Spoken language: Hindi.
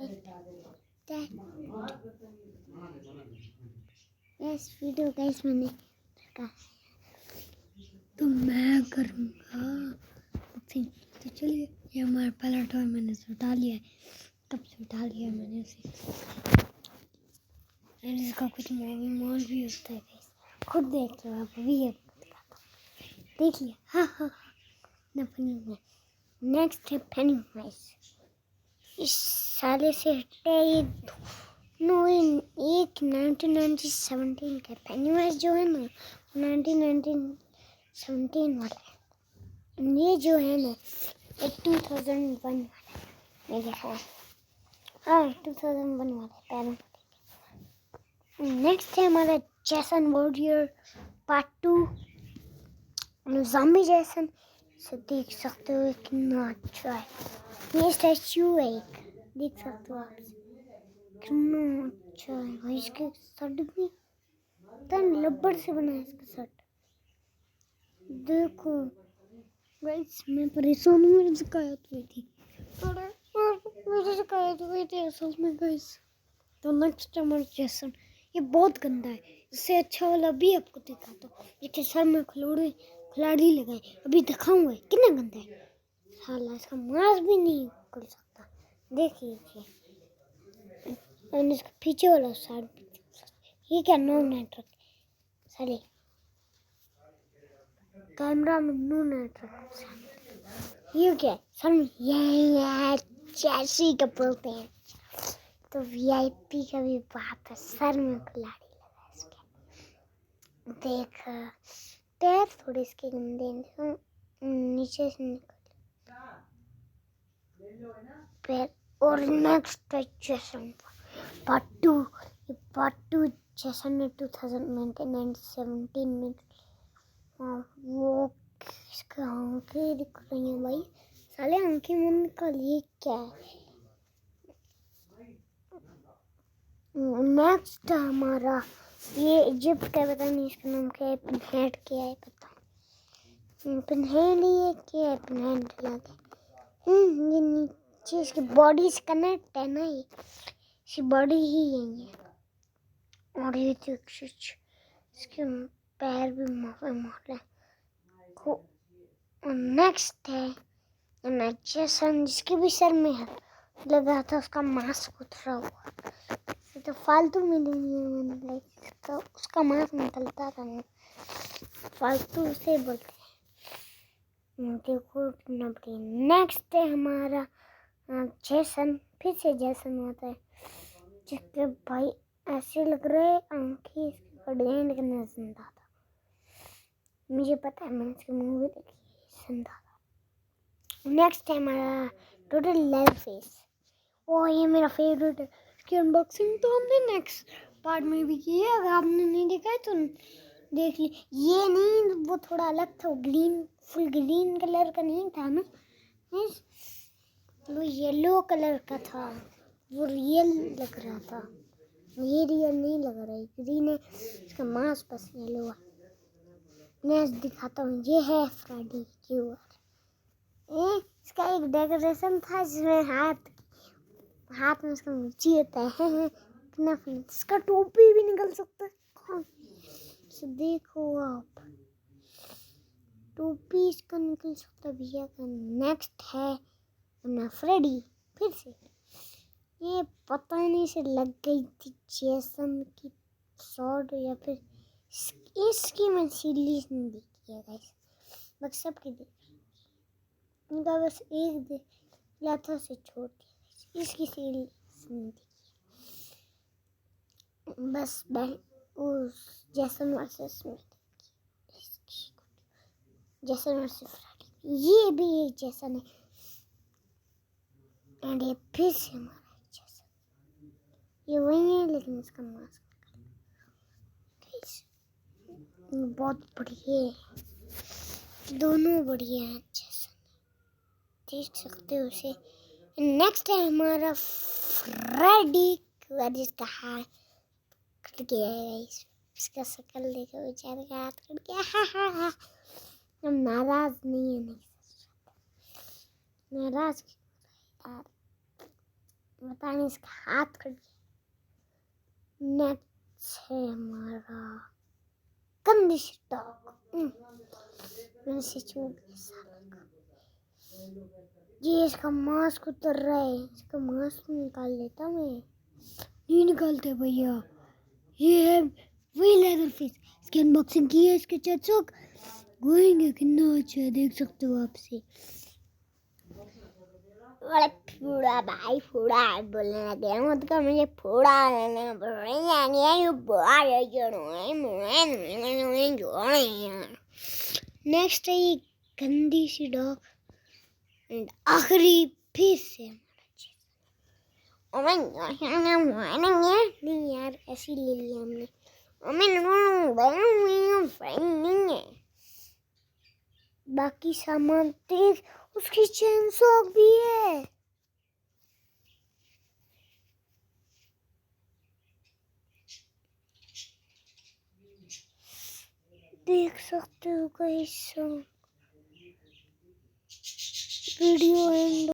यस वीडियो गाइस मैंने कहा तो मैं करूँगा। तो चलिए, ये हमारा पहला टॉय मैंने उठा लिया है। कब से उठा लिया मैंने उसे। इसका कुछ मोल भी होता है गाइस, खुद देख लो आप। अभी ये देखिए, हाँ हाँ हाँ ना फनी है। नेक्स्ट है पेनीवाइज। इस साले से हटे ये नो एक 1917 का पेनीवाइज जो है ना 1917 वाला है। ये जो है ना 2001 वाला मैं देखा है। हाँ 2001 वाला पैरों। नेक्स्ट है हमारा Jason warrior part 2 zombie Jason. से देख सकते हो कितना अच्छा है। ये स्टैचू है एक, देख सकते हो आप कितना अच्छा है भाई। इसके शर्ट भी तन रबड़ से बना है इसका शर्ट। देखो गाइस मैं परेशान हूँ, मेरी शिकायत हुई थी। मेरी शिकायत हुई थी असल में गाइस। तो नेक्स्ट हमारा जेसन, ये बहुत गंदा है। इससे अच्छा वाला भी आपको दिखा दो। इसके सर में खिलाड़ी लगाए अभी दिखाऊंगा कितना गंदा है। साला इसका मांस भी नहीं कर सकता। देखिए और इसका पीछे वाला साइड, ये क्या नो नेटवर्क साले कैमरा में नो नेटवर्क। ये क्या सर में ये चैसी का बोलते हैं। तो वीआईपी का भी बात है, सर में खिलाड़ी लगा इसके। देख पैर थोड़े इसके गंदे नीचे से निकल पैर। और नेक्स्ट है जेसन पार्ट 2। ये पार्ट 2 जेसन ने 2017 में वो इसका आंखें दिख रही हैं भाई। साले आंखें मुंह निकाल, ये क्या है। नेक्स्ट हमारा ये इजिप्ट का, पता नहीं इसका नाम क्या है। पिनहेड क्या है पता। पिनहेड ये क्या है, पिनहेड लगा के ये नीचे इसकी बॉडी से कनेक्ट है ना। ये इसकी बॉडी ही यही है। और ये इसके पैर भी मोटे। नेक्स्ट है जेसन, जिसके भी सर में है लगा था उसका मास्क उतरा हुआ। तो फालतू में मैंने तो उसका मास्क निकलता था ना, फालतू से बोलते हैं। देखो कितना बढ़िया। नेक्स्ट है हमारा जेसन, फिर से जेसन होता है जिसके भाई ऐसे लग रहे आंखें इसकी कड़ी हैं लेकिन जिंदा था। मुझे पता है, मैंने इसकी मूवी देखी, जिंदा था। नेक्स्ट है हमारा टोटल लेयर फेस। ओ ये मेरा फेवरेट है। इसकी अनबॉक्सिंग तो हमने नेक्स्ट पार्ट में भी की है, अगर आपने नहीं देखा है तो देख ली। ये नहीं, वो थोड़ा अलग था, ग्रीन फुल ग्रीन कलर का नहीं था ना, वो येलो कलर का था। वो रियल लग रहा था, ये रियल नहीं लग रहा है, ग्रीन है। इसका मांस बस येलो है। नेक्स्ट दिखाता हूँ, ये है फ्रेडी क्यूअर। इसका एक डेकोरेशन था जिसमें हाथ में उसका मिर्ची होता है। कितना फनी। इसका टोपी भी निकल सकता है। देखो आप, टोपी इसका निकल सकता भैया का। नेक्स्ट है अपना फ्रेडी, फिर से ये पता नहीं से लग गई थी जेसन की शॉट, या फिर इसकी मैं सीरीज नहीं देखी है गाइस, बस सबकी देखी। इनका बस एक देख लिया था से छोड़ दिया। इसकी सीरीज नहीं देखी, बस उस जेसन वर्सेस में देखी। जेसन वर्सेस फ्रेडी, ये भी एक जेसन है। एंड ये फिर से हमारा जेसन, ये वही है लेकिन इसका मास्क बहुत बढ़िया है। दोनों बढ़िया है, जेसन देख सकते हो उसे। नेक्स्ट है हमारा फ्रेडी, जिसका हाथ कट गया है। इसका शक्ल देखो, बेचारे का हाथ कट गया। हम नाराज नहीं है, नहीं नाराज यार। पता नहीं इसका हाथ कट गया। नेक्स्ट है हमारा गंदी सी डॉग। मैंने से छूट गया। ये इसका मास्क उतर रहा है, इसका मास्क निकाल लेता मैं। नहीं निकालते भैया। ये है वही लेदर फिश, इसकी अनबॉक्सिंग की है। इसके चचक गोएंगे कितना अच्छा है, देख सकते हो आप से। अरे फूड़ा भाई फूड़ा बोलने लगे मत कर मुझे फूड़ा नेक्स्ट है ये गंदी सी डॉग। एंड आखिरी फिश है नहीं यार, ऐसी ले लिया हमने। बाकी सामान देख, उसकी चेन सॉक भी है। देख सकते हो गाइस, वीडियो एंड